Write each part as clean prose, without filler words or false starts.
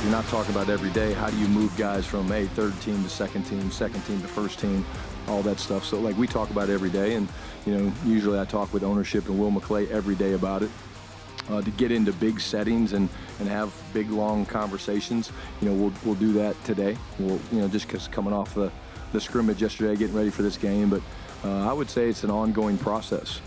you're not talking about every day, how do you move guys from third team to second team to first team, all that stuff. So like we talk about it every day, and usually I talk with ownership and Will McClay every day about it. To get into big settings and have big long conversations, we'll do that today. We'll just because coming off the scrimmage yesterday, getting ready for this game, but I would say it's an ongoing process.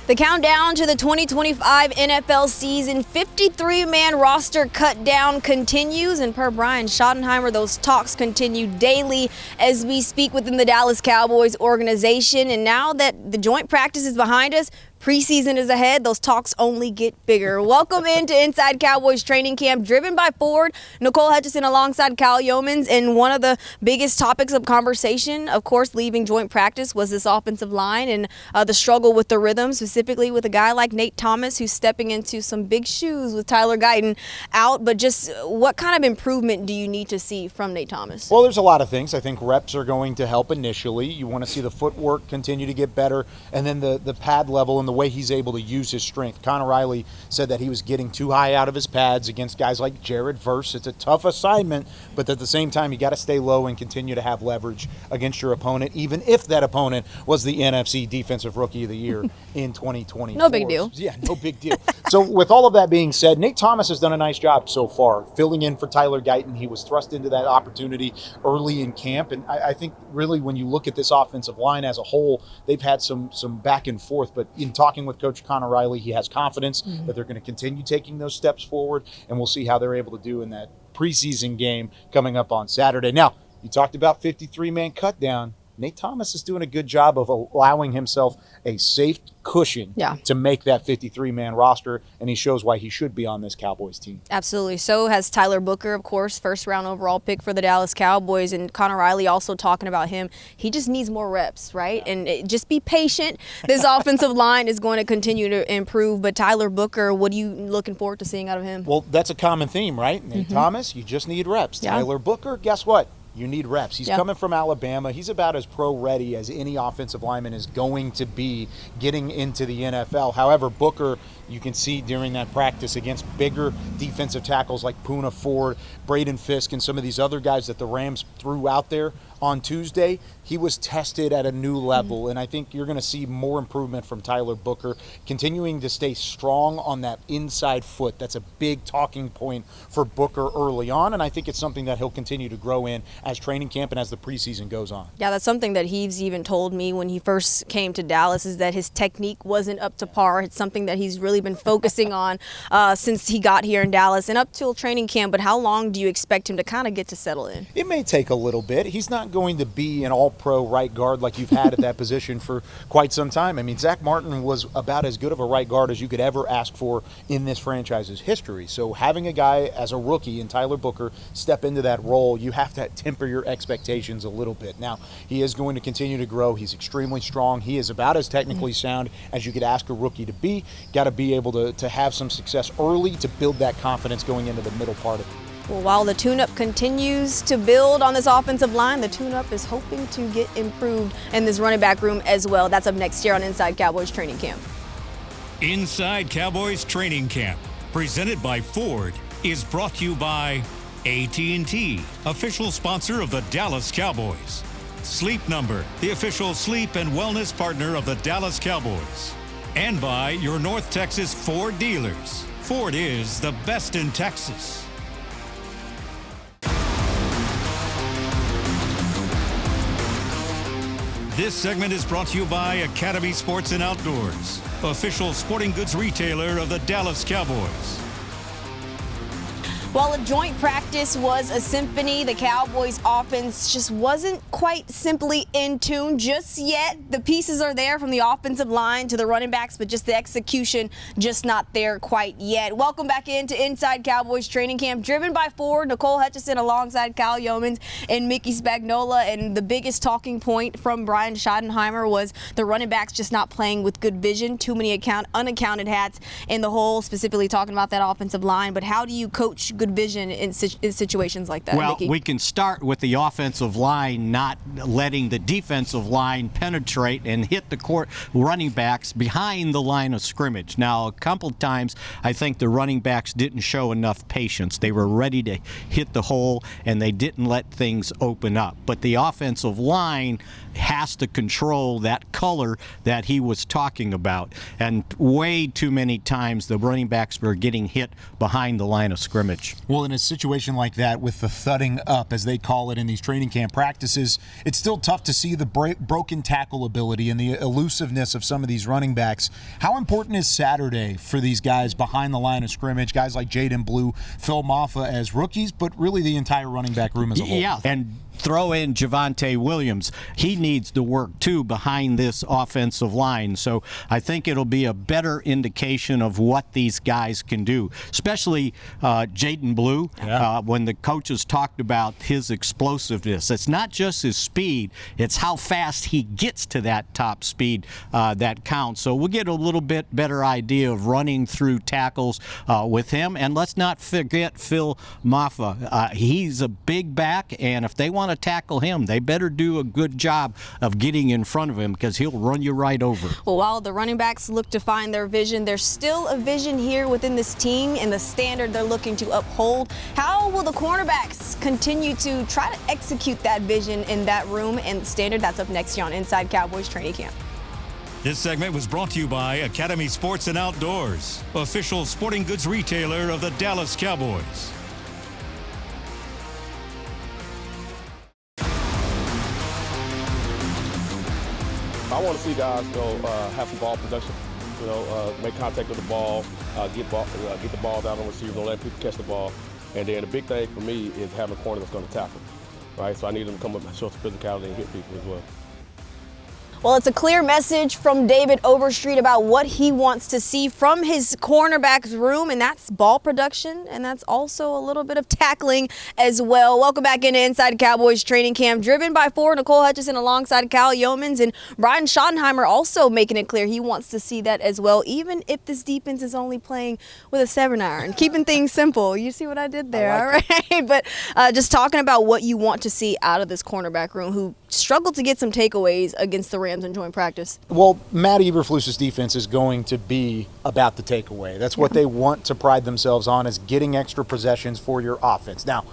The countdown to the 2025 NFL season 53-man roster cut down continues, and per Brian Schottenheimer, those talks continue daily as we speak within the Dallas Cowboys organization. And now that the joint practice is behind us, preseason is ahead, those talks only get bigger. Welcome into Inside Cowboys training camp, driven by Ford. Nicole Hutchison alongside Cal Youmans, and one of the biggest topics of conversation, of course, leaving joint practice, was this offensive line and the struggle with the rhythm, specifically with a guy like Nate Thomas, who's stepping into some big shoes with Tyler Guyton out. But just what kind of improvement do you need to see from Nate Thomas? Well, there's a lot of things. I think reps are going to help initially. You want to see the footwork continue to get better, and then the pad level and the way he's able to use his strength. Connor Riley said that he was getting too high out of his pads against guys like Jared Verse. It's a tough assignment, but at the same time, you got to stay low and continue to have leverage against your opponent, even if that opponent was the NFC Defensive Rookie of the Year in 2024. No big deal. Yeah, no big deal. So with all of that being said, Nate Thomas has done a nice job so far, filling in for Tyler Guyton. He was thrust into that opportunity early in camp, and I think really when you look at this offensive line as a whole, they've had some back and forth, but in talking with Coach Connor Riley, he has confidence that they're going to continue taking those steps forward, and we'll see how they're able to do in that preseason game coming up on Saturday. Now, you talked about 53-man cut down. Nate Thomas is doing a good job of allowing himself a safe cushion to make that 53-man roster, and he shows why he should be on this Cowboys team. Absolutely. So has Tyler Booker, of course, first-round overall pick for the Dallas Cowboys, and Connor Riley also talking about him. He just needs more reps, right? And just be patient. This offensive line is going to continue to improve, but Tyler Booker, what are you looking forward to seeing out of him? Well, that's a common theme, right? Nate Thomas, you just need reps. Yeah. Tyler Booker, guess what? You need reps. He's coming from Alabama. He's about as pro-ready as any offensive lineman is going to be getting into the NFL. However, Booker, you can see during that practice against bigger defensive tackles like Poona Ford, Braden Fisk, and some of these other guys that the Rams threw out there on Tuesday, he was tested at a new level, and I think you're going to see more improvement from Tyler Booker, continuing to stay strong on that inside foot. That's a big talking point for Booker early on, and I think it's something that he'll continue to grow in as training camp and as the preseason goes on. Yeah, that's something that he's even told me when he first came to Dallas, is that his technique wasn't up to par. It's something that he's really been focusing on since he got here in Dallas and up till training camp. But how long do you expect him to kind of get to settle in? It may take a little bit. He's not going to be an all-pro right guard like you've had at that position for quite some time. I mean, Zach Martin was about as good of a right guard as you could ever ask for in this franchise's history. So having a guy as a rookie in Tyler Booker step into that role, you have to temper your expectations a little bit. Now, he is going to continue to grow. He's extremely strong. He is about as technically sound as you could ask a rookie to be. Got to be able to have some success early to build that confidence going into the middle part of it. Well, while the tune-up continues to build on this offensive line, the tune-up is hoping to get improved in this running back room as well. That's up next year on Inside Cowboys Training Camp. Inside Cowboys Training Camp, presented by Ford, is brought to you by AT&T, official sponsor of the Dallas Cowboys. Sleep Number, the official sleep and wellness partner of the Dallas Cowboys. And by your North Texas Ford dealers. Ford is the best in Texas. This segment is brought to you by Academy Sports and Outdoors, official sporting goods retailer of the Dallas Cowboys. While a joint practice was a symphony, the Cowboys offense just wasn't quite simply in tune just yet. The pieces are there from the offensive line to the running backs, but just the execution just not there quite yet. Welcome back into Inside Cowboys Training Camp, driven by Ford. Nicole Hutchison alongside Cal Youmans and Mickey Spagnola. And the biggest talking point from Brian Schottenheimer was the running backs just not playing with good vision. Too many unaccounted hats in the hole, specifically talking about that offensive line. But how do you coach good vision in situations like that? Well, Mickey? we can start with the offensive line not letting the defensive line penetrate and hit the running backs behind the line of scrimmage. Now, a couple times, I think the running backs didn't show enough patience. They were ready to hit the hole, and they didn't let things open up. But the offensive line has to control that color that he was talking about. And way too many times, the running backs were getting hit behind the line of scrimmage. Well, in a situation like that, with the thudding up, as they call it in these training camp practices, it's still tough to see the broken tackle ability and the elusiveness of some of these running backs. How important is Saturday for these guys behind the line of scrimmage, guys like Jaden Blue, Phil Maffa as rookies, but really the entire running back room as a whole? Yeah, and throw in Javonte Williams. He needs to work, too, behind this offensive line. So I think it'll be a better indication of what these guys can do, especially Jaden Blue, when the coaches talked about his explosiveness. It's not just his speed, it's how fast he gets to that top speed that counts. So we'll get a little bit better idea of running through tackles with him. And let's not forget Phil Maffa. He's a big back, and if they want to tackle him, they better do a good job of getting in front of him, because he'll run you right over. Well, while the running backs look to find their vision, there's still a vision here within this team and the standard they're looking to uphold. How will the cornerbacks continue to try to execute that vision in that room and the standard? That's up next here on Inside Cowboys Training Camp. This segment was brought to you by Academy Sports and Outdoors, official sporting goods retailer of the Dallas Cowboys. I want to see guys have some ball production, make contact with the ball, get the ball down on receivers, don't let people catch the ball. And then the big thing for me is having a corner that's going to tackle, right? So I need them to come up and show some physicality and hit people as well. Well, it's a clear message from David Overstreet about what he wants to see from his cornerbacks room, and that's ball production, and that's also a little bit of tackling as well. Welcome back into Inside Cowboys Training Camp, driven by Ford. Nicole Hutchison alongside Cal Youmans, and Brian Schottenheimer also making it clear he wants to see that as well, even if this defense is only playing with a 7-iron, keeping things simple. You see what I did there, all right? But just talking about what you want to see out of this cornerback room, who struggled to get some takeaways against the Rams and join practice. Well, Matt Eberflus's defense is going to be about the takeaway. That's what they want to pride themselves on, is getting extra possessions for your offense. Now,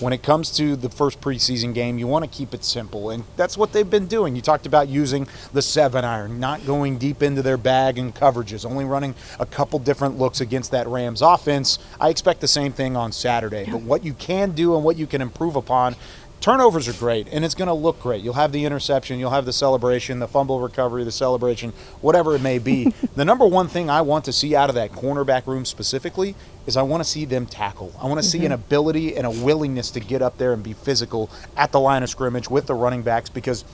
when it comes to the first preseason game, you want to keep it simple, and that's what they've been doing. You talked about using the 7-iron, not going deep into their bag and coverages, only running a couple different looks against that Rams offense. I expect the same thing on Saturday. But what you can do and what you can improve upon, turnovers are great, and it's going to look great. You'll have the interception, you'll have the celebration, the fumble recovery, the celebration, whatever it may be. The number one thing I want to see out of that cornerback room specifically is I want to see them tackle. I want to see an ability and a willingness to get up there and be physical at the line of scrimmage with the running backs, because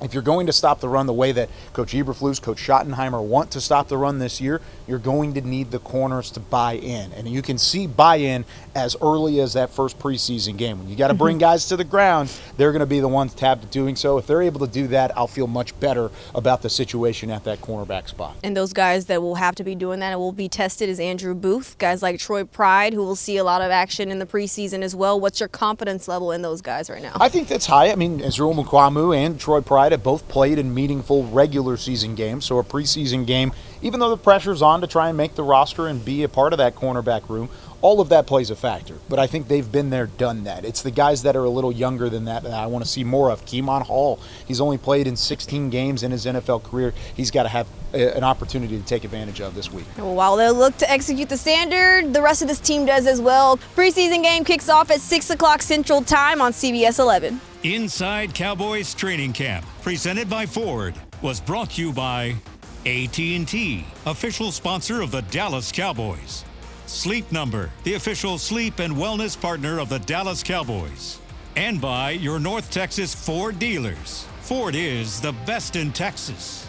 if you're going to stop the run the way that Coach Eberflus, Coach Schottenheimer want to stop the run this year, you're going to need the corners to buy in. And you can see buy-in as early as that first preseason game. When you got to bring guys to the ground, they're going to be the ones tapped at doing so. If they're able to do that, I'll feel much better about the situation at that cornerback spot. And those guys that will have to be doing that and will be tested is Andrew Booth, guys like Troy Pride, who will see a lot of action in the preseason as well. What's your confidence level in those guys right now? I think that's high. I mean, Ezreal Mukwamu and Troy Pride have both played in meaningful regular season games, so a preseason game, even though the pressure's on to try and make the roster and be a part of that cornerback room, all of that plays a factor. But I think they've been there, done that. It's the guys that are a little younger than that I want to see more of. Keemon Hall, he's only played in 16 games in his NFL career. He's got to have an opportunity to take advantage of this week. While they'll look to execute the standard, the rest of this team does as well. Preseason game kicks off at 6 o'clock Central Time on CBS 11. Inside Cowboys Training Camp, presented by Ford, was brought to you by AT&T, official sponsor of the Dallas Cowboys. Sleep Number, the official sleep and wellness partner of the Dallas Cowboys. And by your North Texas Ford dealers. Ford is the best in Texas.